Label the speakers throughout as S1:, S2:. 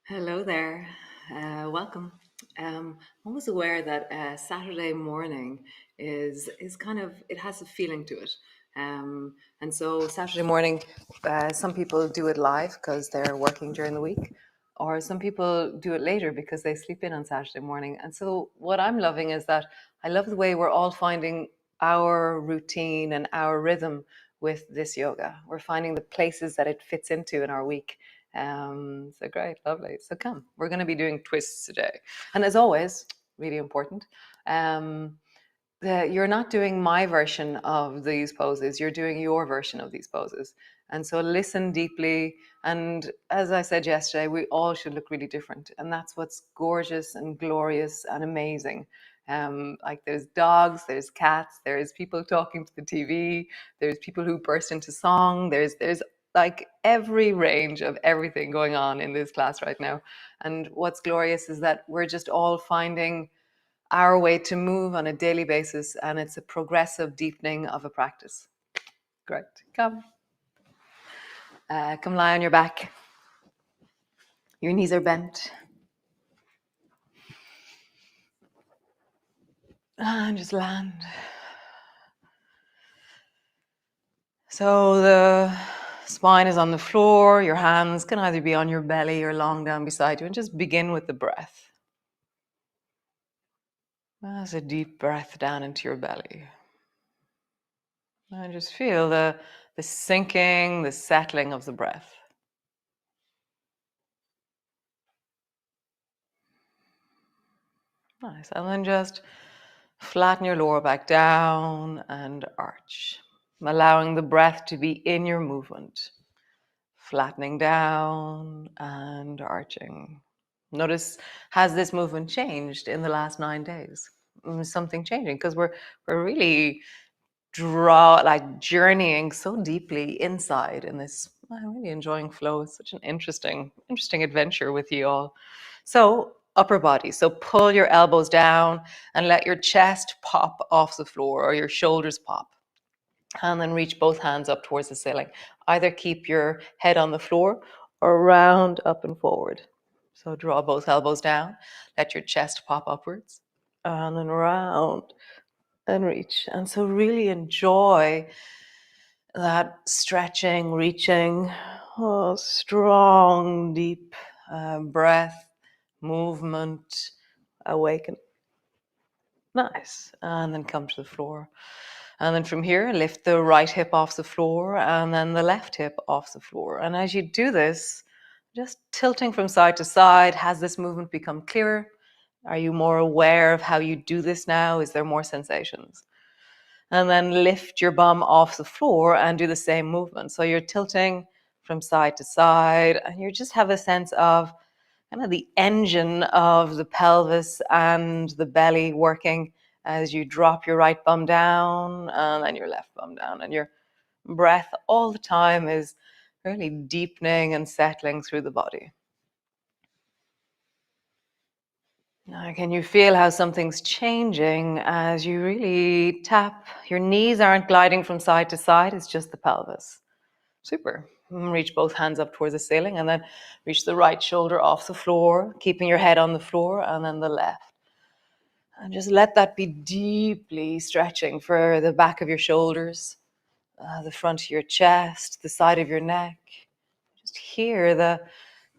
S1: Hello there. Welcome. I was aware that Saturday morning is kind of it has a feeling to it, and so Saturday morning, some people do it live because they're working during the week, or some people do it later because they sleep in on Saturday morning. And so what I'm loving is that I love the way we're all finding our routine and our rhythm with this yoga. We're finding the places that it fits into in our week. So great, lovely. So come, we're going to be doing twists today. And as always, really important, um, you're not doing my version of these poses, you're doing your version of these poses. And so listen deeply. And as I said yesterday, we all should look really different. And that's what's gorgeous and glorious and amazing. Like there's dogs, there's cats, there's people talking to the TV, there's people who burst into song, there's like every range of everything going on in this class right now. And what's glorious is that we're just all finding our way to move on a daily basis, and it's a progressive deepening of a practice. Great. Come lie on your back. Your knees are bent. And just land. So the spine is on the floor. Your hands can either be on your belly or long down beside you. And just begin with the breath. That's a deep breath down into your belly. And just feel the sinking, the settling of the breath. Nice. And then just flatten your lower back down and arch, allowing the breath to be in your movement. Flattening down and arching. Notice, has this movement changed in the last 9 days? Something changing because we're really journeying so deeply inside in this. I'm really enjoying flow. It's such an interesting adventure with you all. So upper body. So pull your elbows down and let your chest pop off the floor or your shoulders pop. And then reach both hands up towards the ceiling. Either keep your head on the floor or round up and forward. So draw both elbows down. Let your chest pop upwards. And then round and reach. And so really enjoy that stretching, reaching, strong, deep breath, movement, awaken. Nice. And then come to the floor. And then from here, lift the right hip off the floor and then the left hip off the floor. And as you do this, just tilting from side to side, has this movement become clearer? Are you more aware of how you do this now? Is there more sensations? And then lift your bum off the floor and do the same movement. So you're tilting from side to side, and you just have a sense of kind of the engine of the pelvis and the belly working as you drop your right bum down and then your left bum down. And your breath all the time is really deepening and settling through the body. Now, can you feel how something's changing as you really tap? Your knees aren't gliding from side to side, it's just the pelvis. Super. Reach both hands up towards the ceiling and then reach the right shoulder off the floor, keeping your head on the floor, and then the left. And just let that be deeply stretching for the back of your shoulders, the front of your chest, the side of your neck. Just hear the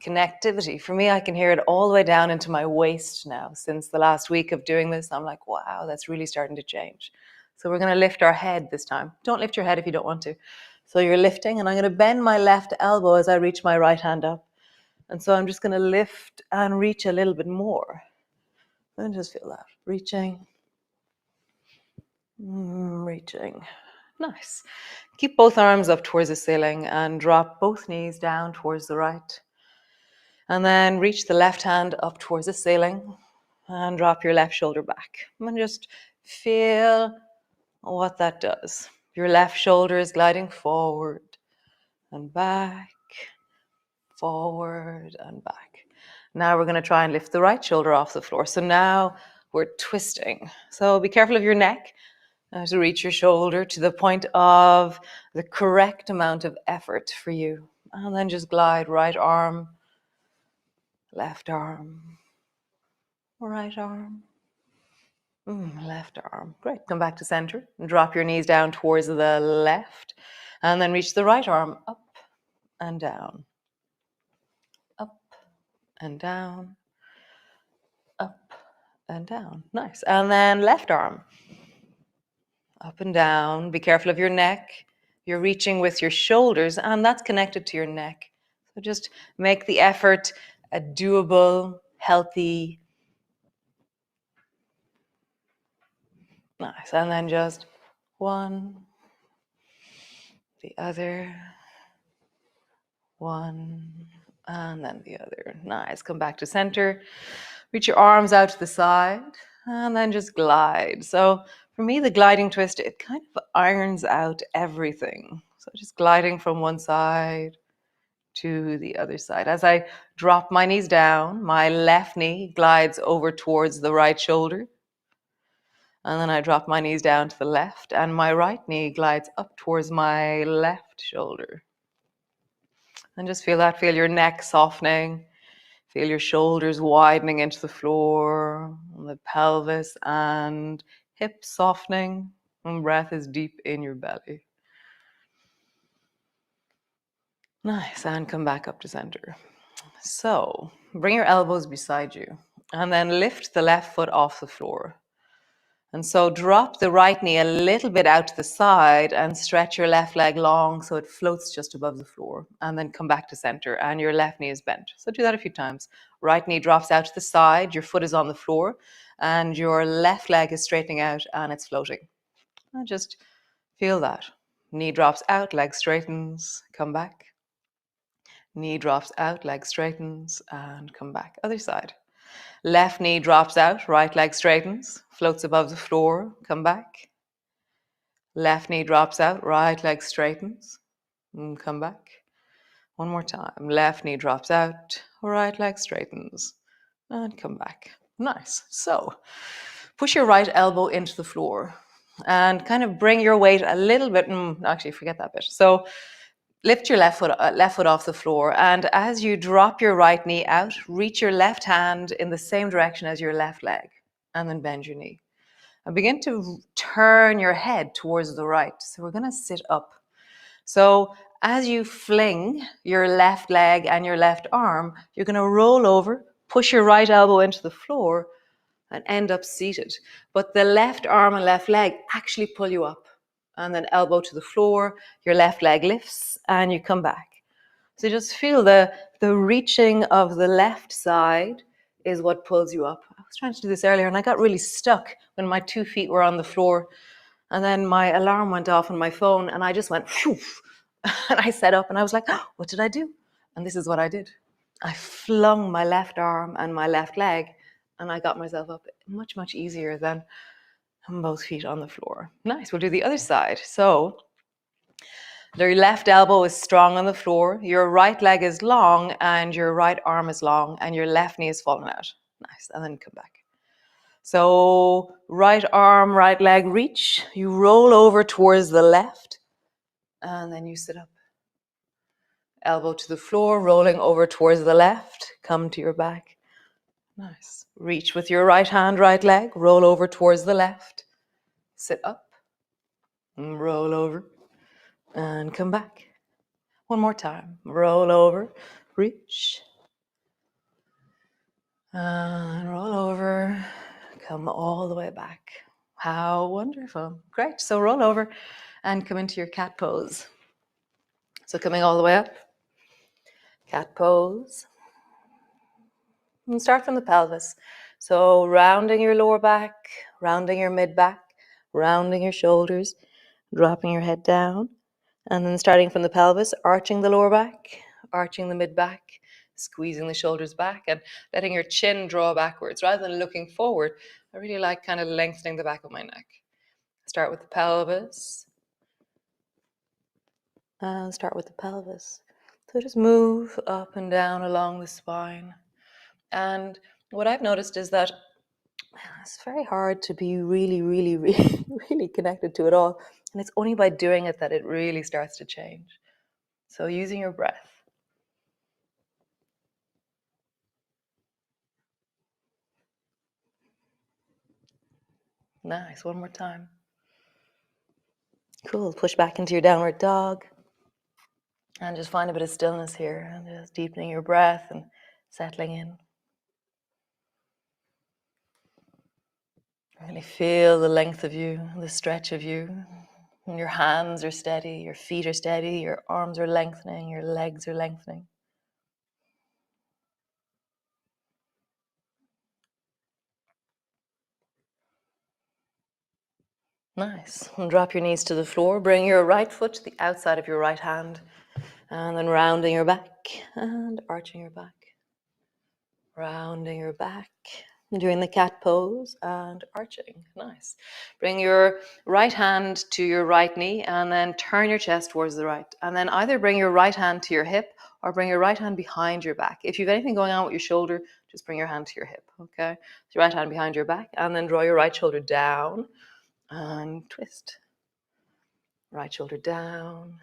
S1: connectivity. For me, I can hear it all the way down into my waist now. Since the last week of doing this, I'm like, wow, that's really starting to change. So we're going to lift our head this time. Don't lift your head if you don't want to. So you're lifting, and I'm going to bend my left elbow as I reach my right hand up. And so I'm just going to lift and reach a little bit more. And just feel that. Reaching. Reaching. Nice. Keep both arms up towards the ceiling and drop both knees down towards the right. And then reach the left hand up towards the ceiling and drop your left shoulder back. And just feel what that does. Your left shoulder is gliding forward and back, forward and back. Now we're going to try and lift the right shoulder off the floor. So now we're twisting. So be careful of your neck to reach your shoulder to the point of the correct amount of effort for you. And then just glide right arm Left arm, right arm, left arm. Great. Come back to center. Drop your knees down towards the left. And then reach the right arm up and down. Up and down. Up and down. Nice. And then left arm. Up and down. Be careful of your neck. You're reaching with your shoulders, and that's connected to your neck. So just make the effort a doable, healthy. Nice. And then just one, the other, one, and then the other. Nice. Come back to center. Reach your arms out to the side, and then just glide. So for me, the gliding twist, it kind of irons out everything. So just gliding from one side to the other side. As I drop my knees down, my left knee glides over towards the right shoulder. And then I drop my knees down to the left, and my right knee glides up towards my left shoulder. And just feel that. Feel your neck softening. Feel your shoulders widening into the floor, the pelvis and hips softening. And breath is deep in your belly. Nice. And come back up to center. So bring your elbows beside you and then lift the left foot off the floor. And so drop the right knee a little bit out to the side and stretch your left leg long so it floats just above the floor. And then come back to center and your left knee is bent. So do that a few times. Right knee drops out to the side, your foot is on the floor, and your left leg is straightening out and it's floating. And just feel that. Knee drops out, leg straightens, come back. Knee drops out, leg straightens, and come back. Other side. Left knee drops out, right leg straightens, floats above the floor, come back. Left knee drops out, right leg straightens, and come back. One more time. Left knee drops out, right leg straightens, and come back. Nice. So push your right elbow into the floor and kind of bring your weight a little bit. Actually, forget that bit. So lift your left foot off the floor, and as you drop your right knee out, reach your left hand in the same direction as your left leg, and then bend your knee. And begin to turn your head towards the right. So we're going to sit up. So as you fling your left leg and your left arm, you're going to roll over, push your right elbow into the floor, and end up seated. But the left arm and left leg actually pull you up. And then elbow to the floor, your left leg lifts, and you come back. So just feel the reaching of the left side is what pulls you up. I was trying to do this earlier, and I got really stuck when my 2 feet were on the floor. And then my alarm went off on my phone, and I just went, phew. And I sat up, and I was like, oh, what did I do? And this is what I did. I flung my left arm and my left leg, and I got myself up much, much easier than both feet on the floor. Nice. We'll do the other side. So your left elbow is strong on the floor, your right leg is long, and your right arm is long, and your left knee is fallen out. Nice. And then come back. So right arm, right leg reach. You roll over towards the left, and then you sit up. Elbow to the floor, rolling over towards the left. Come to your back. Nice. Reach with your right hand, right leg. Roll over towards the left. Sit up. And roll over. And come back. One more time. Roll over. Reach. And roll over. Come all the way back. How wonderful. Great. So roll over and come into your cat pose. So coming all the way up. Cat pose. And start from the pelvis. So rounding your lower back, rounding your mid back, rounding your shoulders, dropping your head down, and then starting from the pelvis, arching the lower back, arching the mid back, squeezing the shoulders back, and letting your chin draw backwards. Rather than looking forward, I really like kind of lengthening the back of my neck. Start with the pelvis. And start with the pelvis. So just move up and down along the spine. And what I've noticed is that it's very hard to be really, really, really, really connected to it all. And it's only by doing it that it really starts to change. So using your breath. Nice. One more time. Cool. Push back into your downward dog. And just find a bit of stillness here. And just deepening your breath and settling in. Really feel the length of you, the stretch of you. And your hands are steady, your feet are steady, your arms are lengthening, your legs are lengthening. Nice. And drop your knees to the floor. Bring your right foot to the outside of your right hand. And then rounding your back and arching your back. Rounding your back. Doing the cat pose and arching. Nice. Bring your right hand to your right knee and then turn your chest towards the right. And then either bring your right hand to your hip or bring your right hand behind your back. If you've anything going on with your shoulder, just bring your hand to your hip, okay? So your right hand behind your back and then draw your right shoulder down and twist. Right shoulder down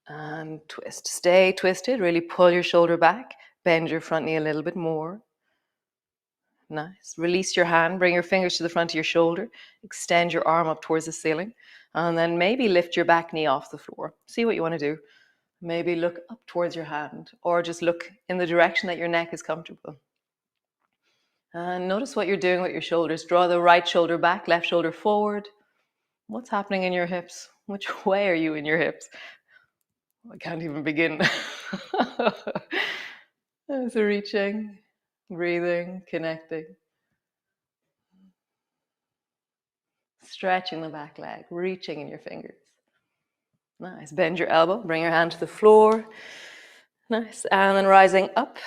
S1: and twist. Stay twisted, really pull your shoulder back. Bend your front knee a little bit more. Nice. Release your hand, bring your fingers to the front of your shoulder, extend your arm up towards the ceiling, and then maybe lift your back knee off the floor. See what you want to do. Maybe look up towards your hand, or just look in the direction that your neck is comfortable. And notice what you're doing with your shoulders. Draw the right shoulder back, left shoulder forward. What's happening in your hips? Which way are you in your hips? I can't even begin. So reaching, breathing, connecting. Stretching the back leg, reaching in your fingers. Nice. Bend your elbow, bring your hand to the floor. Nice. And then rising up.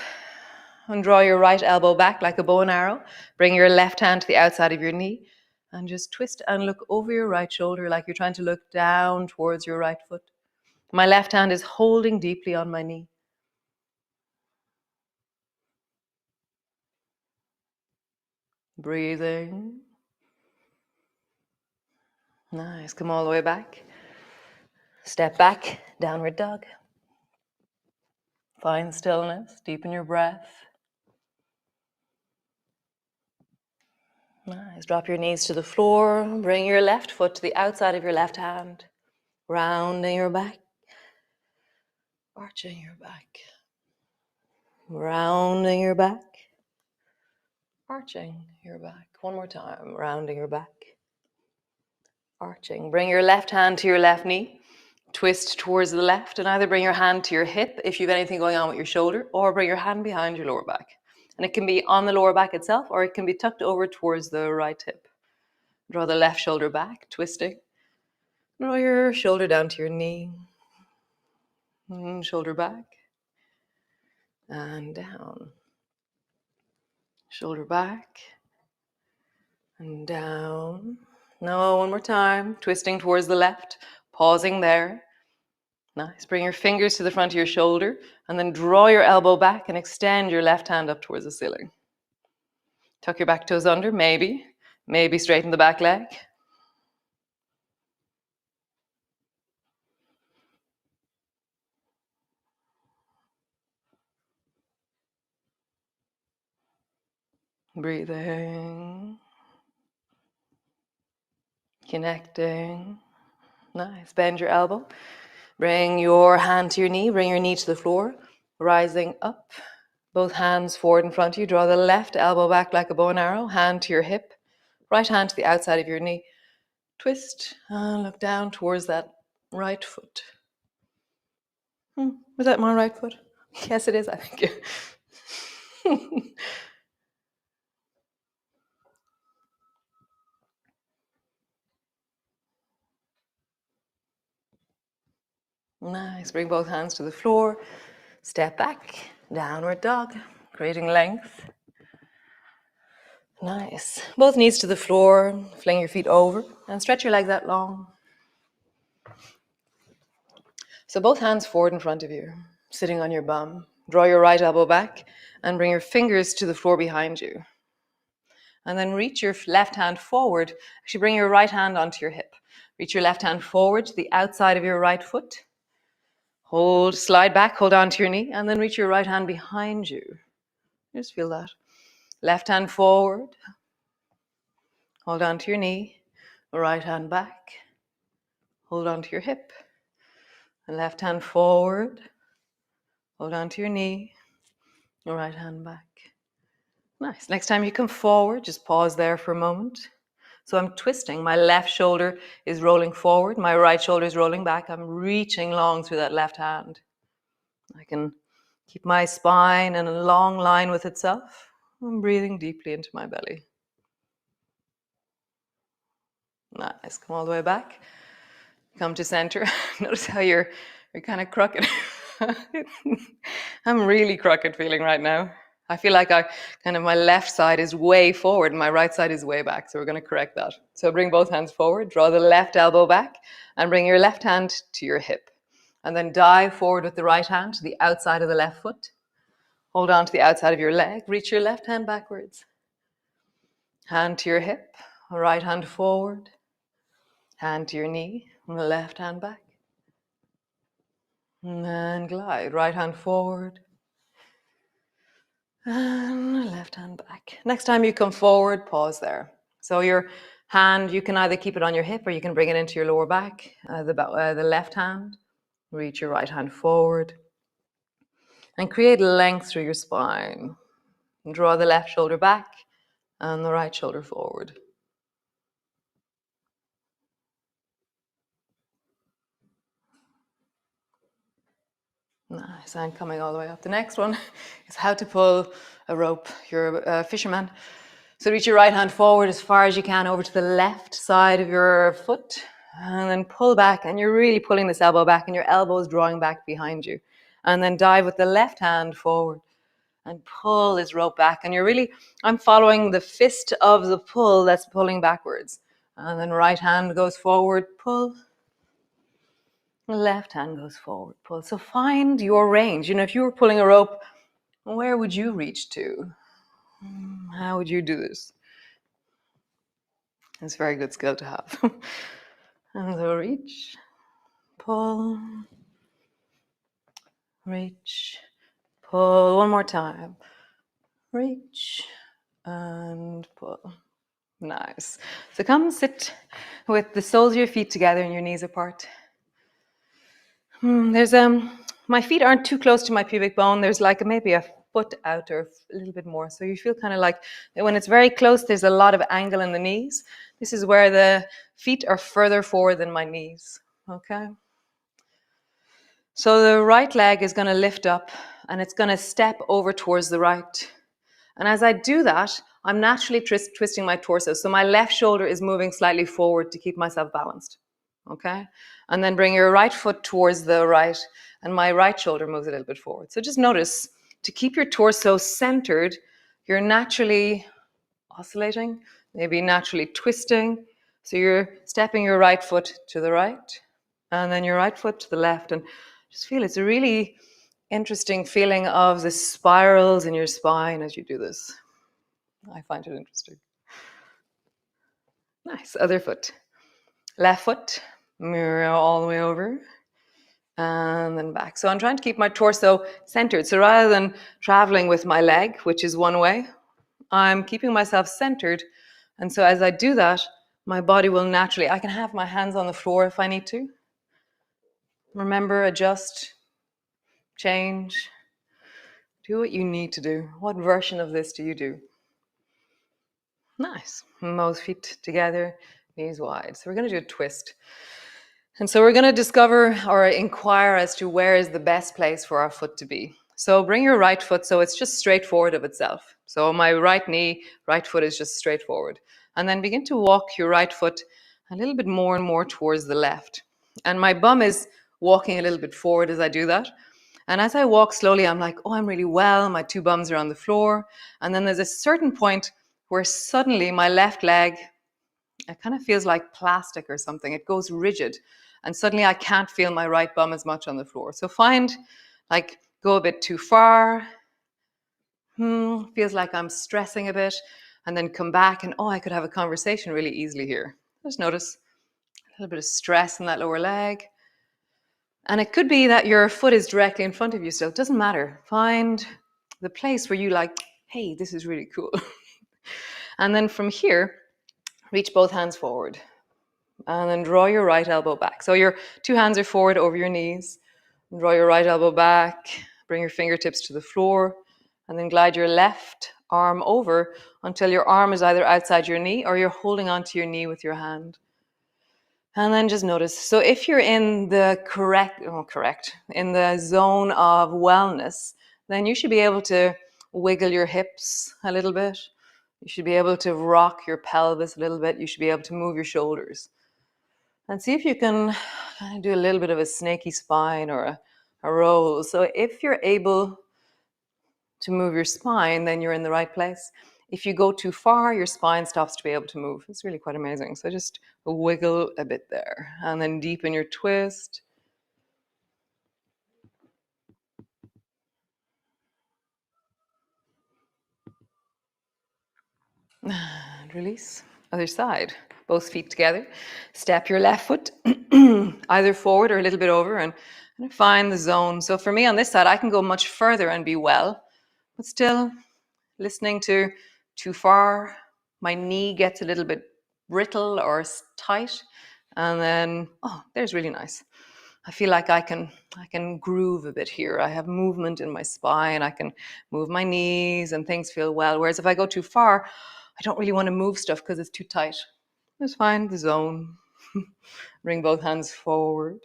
S1: And draw your right elbow back like a bow and arrow. Bring your left hand to the outside of your knee. And just twist and look over your right shoulder like you're trying to look down towards your right foot. My left hand is holding deeply on my knee. Breathing. Nice. Come all the way back. Step back, downward dog. Find stillness, deepen your breath. Nice. Drop your knees to the floor. Bring your left foot to the outside of your left hand. Rounding your back. Arching your back. Rounding your back. Arching your back. One more time. Rounding your back. Arching. Bring your left hand to your left knee. Twist towards the left and either bring your hand to your hip if you have anything going on with your shoulder, or bring your hand behind your lower back. And it can be on the lower back itself, or it can be tucked over towards the right hip. Draw the left shoulder back, twisting. Draw your shoulder down to your knee. And shoulder back. And down. Shoulder back. And down. No, one more time. Twisting towards the left. Pausing there. Nice. Bring your fingers to the front of your shoulder and then draw your elbow back and extend your left hand up towards the ceiling. Tuck your back toes under, maybe. Maybe straighten the back leg. Breathing. Connecting. Nice. Bend your elbow. Bring your hand to your knee. Bring your knee to the floor. Rising up. Both hands forward in front of you. Draw the left elbow back like a bow and arrow. Hand to your hip. Right hand to the outside of your knee. Twist and look down towards that right foot. Was that my right foot? Yes, it is, I think. Nice. Bring both hands to the floor. Step back. Downward dog. Creating length. Nice. Both knees to the floor. Fling your feet over and stretch your legs out long. So both hands forward in front of you, sitting on your bum. Draw your right elbow back and bring your fingers to the floor behind you. And then reach your left hand forward. Actually, bring your right hand onto your hip. Reach your left hand forward to the outside of your right foot. Hold, slide back, hold on to your knee, and then reach your right hand behind you. Just feel that. Left hand forward. Hold on to your knee, right hand back. Hold on to your hip. Left hand forward. Hold on to your knee, right hand back. Nice. Next time you come forward, just pause there for a moment. So I'm twisting. My left shoulder is rolling forward. My right shoulder is rolling back. I'm reaching long through that left hand. I can keep my spine in a long line with itself. I'm breathing deeply into my belly. Nice. Come all the way back. Come to center. Notice how you're kind of crooked. I'm really crooked feeling right now. I feel like my left side is way forward and my right side is way back. So we're going to correct that. So bring both hands forward, draw the left elbow back and bring your left hand to your hip. And then dive forward with the right hand to the outside of the left foot. Hold on to the outside of your leg. Reach your left hand backwards. Hand to your hip, right hand forward. Hand to your knee, left hand back. And glide, right hand forward. And left hand back. Next time you come forward, pause there. So your hand, you can either keep it on your hip or you can bring it into your lower back. The left hand, reach your right hand forward. And create length through your spine. And draw the left shoulder back and the right shoulder forward. Nice, and coming all the way up. The next one is how to pull a rope. You're a fisherman. So reach your right hand forward as far as you can over to the left side of your foot and then pull back, and you're really pulling this elbow back and your elbow is drawing back behind you. And then dive with the left hand forward and pull this rope back, and I'm following the fist of the pull that's pulling backwards. And then right hand goes forward, pull. The left hand goes forward, pull. So find your range. If you were pulling a rope, where would you reach to? How would you do this? It's a very good skill to have. And so reach, pull, reach, pull. One more time. Reach and pull. Nice. So come sit with the soles of your feet together and your knees apart. My feet aren't too close to my pubic bone. There's maybe a foot out or a little bit more. So you feel kind of like when it's very close, there's a lot of angle in the knees. This is where the feet are further forward than my knees. Okay. So the right leg is going to lift up and it's going to step over towards the right. And as I do that, I'm naturally twisting my torso. So my left shoulder is moving slightly forward to keep myself balanced. Okay? And then bring your right foot towards the right, and my right shoulder moves a little bit forward. So just notice, to keep your torso centered, you're naturally oscillating, maybe naturally twisting. So you're stepping your right foot to the right, and then your right foot to the left. And just feel it's a really interesting feeling of the spirals in your spine as you do this. I find it interesting. Nice. Other foot. Left foot, mirror all the way over, and then back. So I'm trying to keep my torso centered. So rather than traveling with my leg, which is one way, I'm keeping myself centered. And so as I do that, my body will naturally, I can have my hands on the floor if I need to. Remember, adjust, change, do what you need to do. What version of this do you do? Nice. Both feet together, knees wide. So we're going to do a twist. And so we're going to discover or inquire as to where is the best place for our foot to be. So bring your right foot so it's just straight forward of itself. So my right knee, right foot is just straight forward. And then begin to walk your right foot a little bit more and more towards the left. And my bum is walking a little bit forward as I do that. And as I walk slowly, I'm like, oh, I'm really well. My two bums are on the floor. And then there's a certain point where suddenly my left leg, it kind of feels like plastic or something. It goes rigid. And suddenly I can't feel my right bum as much on the floor. So go a bit too far. Feels like I'm stressing a bit. And then come back and, I could have a conversation really easily here. Just notice a little bit of stress in that lower leg. And it could be that your foot is directly in front of you still. It doesn't matter. Find the place where you hey, this is really cool. And then from here, Reach both hands forward. And then draw your right elbow back. So your two hands are forward over your knees. Draw your right elbow back. Bring your fingertips to the floor. And then glide your left arm over until your arm is either outside your knee or you're holding onto your knee with your hand. And then just notice. So if you're in the in the zone of wellness, then you should be able to wiggle your hips a little bit. You should be able to rock your pelvis a little bit. You should be able to move your shoulders. And see if you can kind of do a little bit of a snaky spine or a roll. So if you're able to move your spine, then you're in the right place. If you go too far, your spine stops to be able to move. It's really quite amazing. So just wiggle a bit there and then deepen your twist. And release. Other side. Both feet together. Step your left foot either forward or a little bit over and find the zone. So for me on this side, I can go much further and be well, but still listening to too far. My knee gets a little bit brittle or tight. And then, oh, there's really nice. I feel like I can groove a bit here. I have movement in my spine. I can move my knees and things feel well. Whereas if I go too far, I don't really want to move stuff because it's too tight. Just find the zone. Bring both hands forward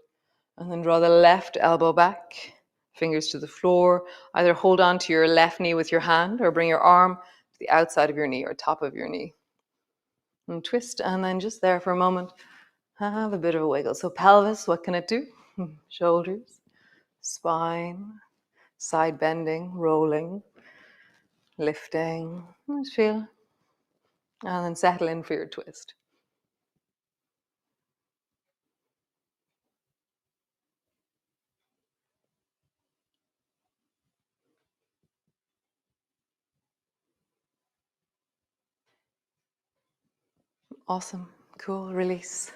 S1: and then draw the left elbow back, fingers to the floor. Either hold on to your left knee with your hand or bring your arm to the outside of your knee or top of your knee. And twist, and then just there for a moment, have a bit of a wiggle. So pelvis, what can it do? Shoulders, spine, side bending, rolling, lifting. Just feel. And then settle in for your twist. Awesome. Cool. Release.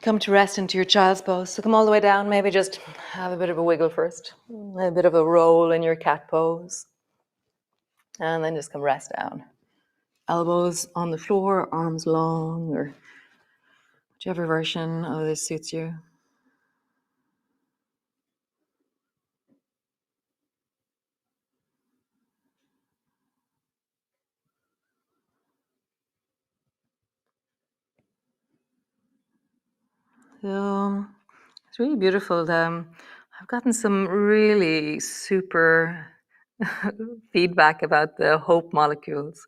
S1: Come to rest into your child's pose. So come all the way down. Maybe just have a bit of a wiggle first. A bit of a roll in your cat pose. And then just come rest down. Elbows on the floor, arms long, or whichever version of this suits you. So it's really beautiful. I've gotten some really super feedback about the hope molecules.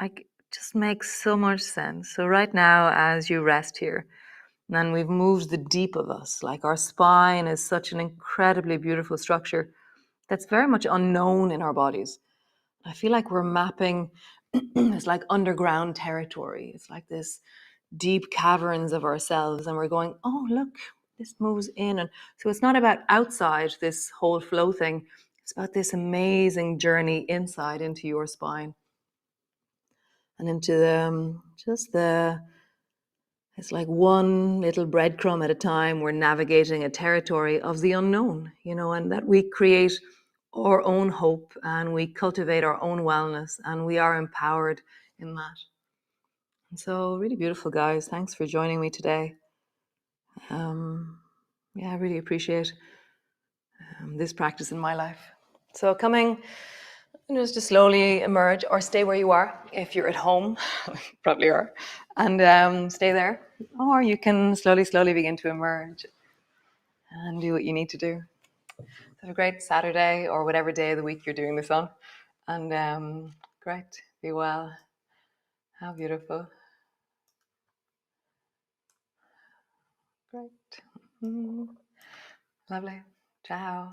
S1: Like, it just makes so much sense. So right now, as you rest here, then we've moved the deep of us. Like our spine is such an incredibly beautiful structure that's very much unknown in our bodies. I feel like we're mapping it's like underground territory. It's like this deep caverns of ourselves, and we're going, oh, look, this moves in. And so it's not about outside this whole flow thing, it's about this amazing journey inside into your spine and into it's like one little breadcrumb at a time. We're navigating a territory of the unknown, and that we create our own hope and we cultivate our own wellness and we are empowered in that. And so really beautiful, guys. Thanks for joining me today. I really appreciate this practice in my life. So coming just to slowly emerge or stay where you are. If you're at home, probably are, and stay there. Or you can slowly begin to emerge and do what you need to do. Have a great Saturday or whatever day of the week you're doing this on. And great, be well. How beautiful. Great. Lovely. Ciao.